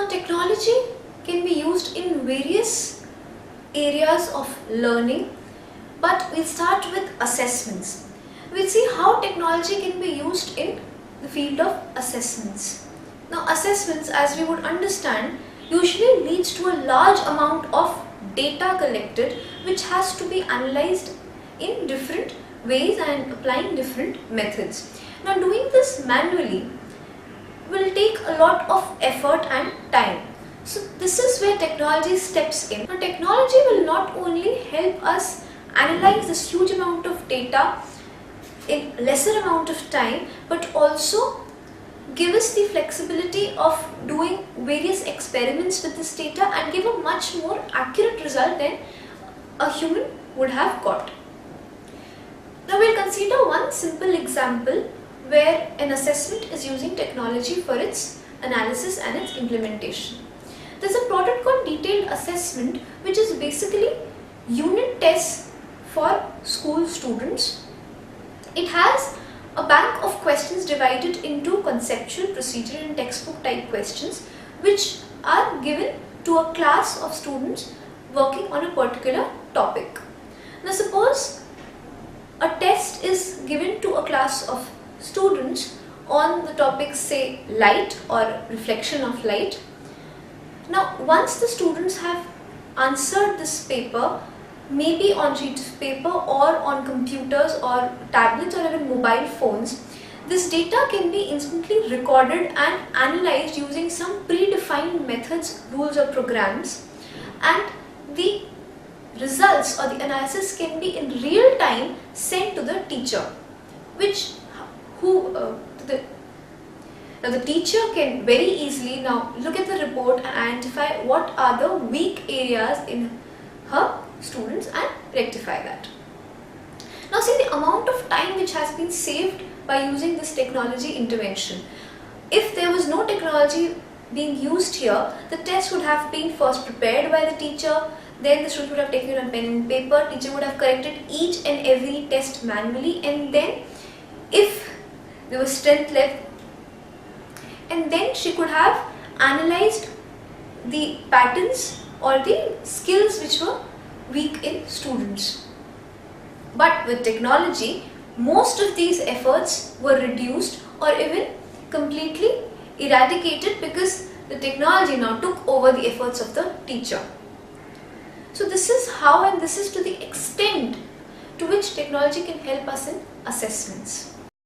Now, technology can be used in various areas of learning, but we'll start with assessments. We'll see how technology can be used in the field of assessments. Now, assessments, as we would understand, usually leads to a large amount of data collected which has to be analyzed in different ways and applying different methods. Now, doing this manually will take a lot of effort and time. So this is where technology steps in. Now, technology will not only help us analyze this huge amount of data in lesser amount of time, but also give us the flexibility of doing various experiments with this data and give a much more accurate result than a human would have got. Now we'll consider one simple example where an assessment is using technology for its analysis and its implementation. There's a product called Detailed Assessment, which is basically unit tests for school students. It has a bank of questions divided into conceptual, procedural and textbook type questions, which are given to a class of students working on a particular topic. Now suppose a test is given to a class of students on the topic, say, light or reflection of light. Now once the students have answered this paper, maybe on sheet of paper or on computers or tablets or even mobile phones, this data can be instantly recorded and analyzed using some predefined methods, rules or programs, and the results or the analysis can be in real time sent to the teacher, now the teacher can very easily now look at the report and identify what are the weak areas in her students and rectify that. Now see the amount of time which has been saved by using this technology intervention. If there was no technology being used here, the test would have been first prepared by the teacher, then the student would have taken it on pen and paper, teacher would have corrected each and every test manually, and then if there was strength left, and then she could have analyzed the patterns or the skills which were weak in students. But with technology, most of these efforts were reduced or even completely eradicated because the technology now took over the efforts of the teacher. So this is how, and this is to the extent to which technology can help us in assessments.